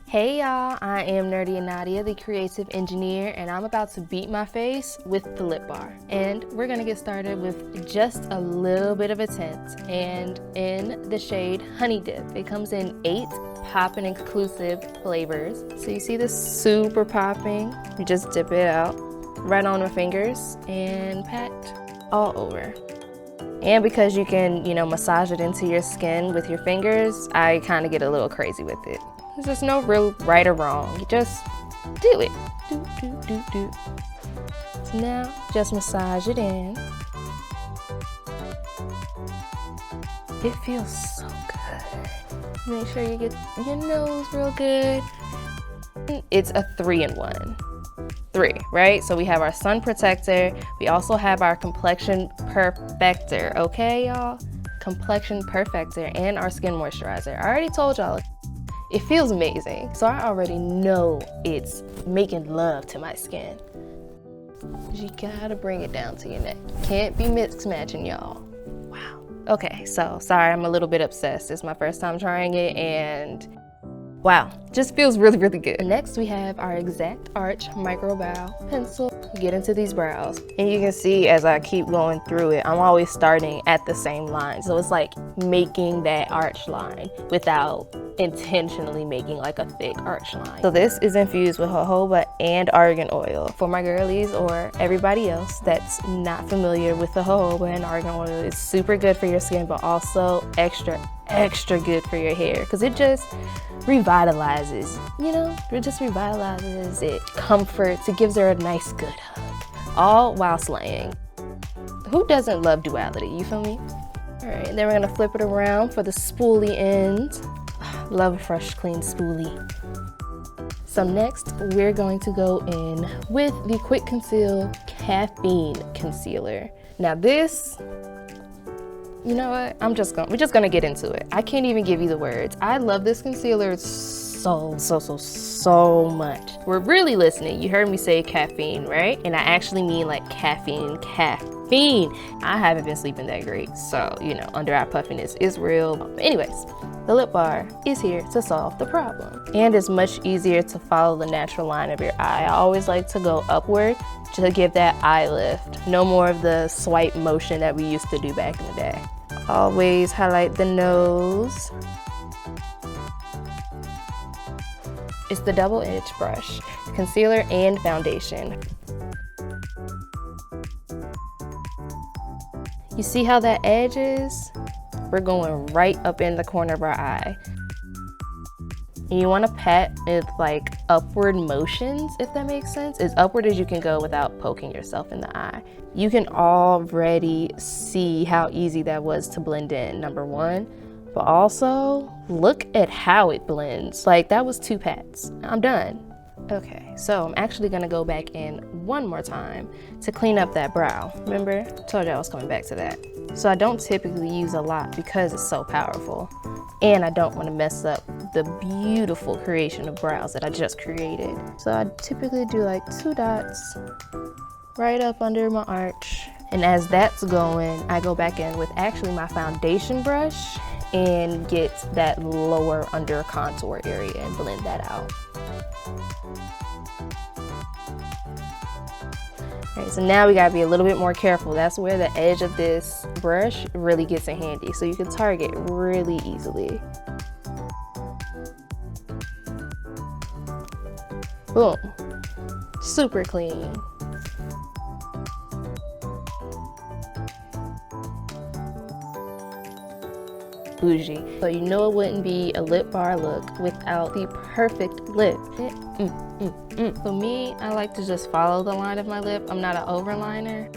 Hey y'all, I am Nerdy and Nadia, the creative engineer, and I'm about to beat my face with the lip bar. And we're gonna get started with just a little bit of a tint, and in the shade Honey Dip. It comes in 8 popping exclusive flavors. So you see this super popping, you just dip it out right on the fingers and pat all over. And because you can, massage it into your skin with your fingers, I kind of get a little crazy with it. There's no real right or wrong. You just do it. Do. So now, just massage it in. It feels so good. Make sure you get your nose real good. It's a 3-in-1. 3, right? So we have our sun protector. We also have our complexion perfector, okay, y'all? Complexion perfector and our skin moisturizer. I already told y'all. It feels amazing. So I already know it's making love to my skin. You gotta bring it down to your neck. Can't be mix matching, y'all. Wow. Okay, so sorry, I'm a little bit obsessed. It's my first time trying it and wow, just feels really, really good. Next, we have our Exact Arch Micro Brow Pencil. Get into these brows. And you can see as I keep going through it, I'm always starting at the same line. So it's like making that arch line without intentionally making like a thick arch line. So this is infused with jojoba and argan oil. For my girlies or everybody else that's not familiar with the jojoba and argan oil, it's super good for your skin, but also extra good for your hair because it just revitalizes, it just revitalizes, it comforts, it gives her a nice good hug, all while slaying. Who doesn't love duality, you feel me? All right, and then we're gonna flip it around for the spoolie end. Love a fresh, clean spoolie. So next, we're going to go in with the Quick Conceal Caffeine Concealer. Now this, you know what? We're just gonna get into it. I can't even give you the words. I love this concealer so much. We're really listening. You heard me say caffeine, right? And I actually mean like caffeine. I haven't been sleeping that great, so under eye puffiness is real. Anyways, the lip bar is here to solve the problem. And it's much easier to follow the natural line of your eye. I always like to go upward to give that eye lift. No more of the swipe motion that we used to do back in the day. Always highlight the nose. It's the double-edged brush, concealer and foundation. You see how that edge is? We're going right up in the corner of our eye. And you want to pat with like upward motions, if that makes sense. As upward as you can go without poking yourself in the eye. You can already see how easy that was to blend in, number one. But also, look at how it blends. Like, that was 2 pats. I'm done. Okay, so I'm actually gonna go back in one more time to clean up that brow. Remember, I told you I was coming back to that. So I don't typically use a lot because it's so powerful. And I don't wanna mess up the beautiful creation of brows that I just created. So I typically do like 2 dots right up under my arch. And as that's going, I go back in with actually my foundation brush and get that lower under contour area and blend that out. Alright, so now we gotta be a little bit more careful. That's where the edge of this brush really gets in handy. So you can target really easily. Boom. Super clean. Bougie. So you know it wouldn't be a lip bar look without the perfect lip. For me, I like to just follow the line of my lip. I'm not an overliner.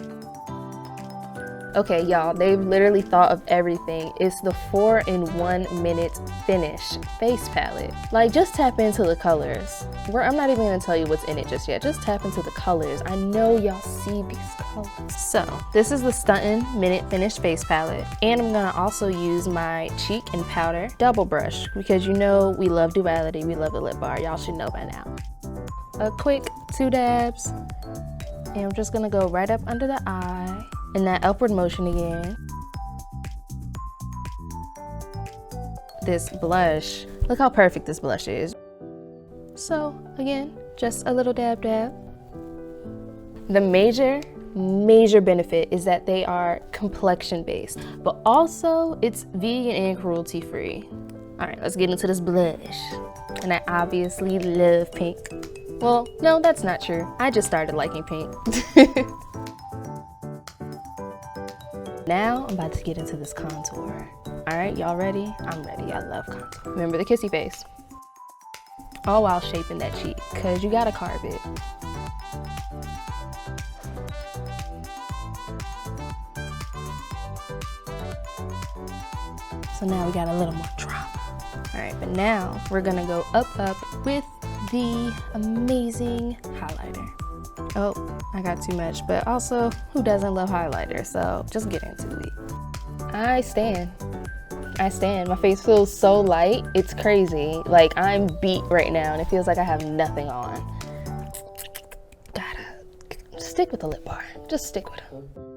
Okay, y'all, they've literally thought of everything. It's the 4-in-1 minute finish face palette. Like, just tap into the colors. I'm not even gonna tell you what's in it just yet. Just tap into the colors. I know y'all see these colors. So, this is the Stuntin' Minute Finish Face Palette. And I'm gonna also use my cheek and powder double brush because we love duality, we love the lip bar. Y'all should know by now. A quick 2 dabs. And I'm just gonna go right up under the eye. In that upward motion again. This blush, look how perfect this blush is. So again, just a little dab dab. The major benefit is that they are complexion based, but also it's vegan and cruelty free. All right, let's get into this blush. And I obviously love pink. Well, no, that's not true. I just started liking pink. Now I'm about to get into this contour. All right, y'all ready? I'm ready. I love contour. Remember the kissy face. All while shaping that cheek, because you gotta carve it. So now we got a little more drama. All right, but now we're gonna go up with the amazing highlighter. Oh, I got too much, but also, who doesn't love highlighter? So just get into it. I stand. My face feels so light, it's crazy. Like I'm beat right now and it feels like I have nothing on. Gotta stick with the lip bar, just stick with it.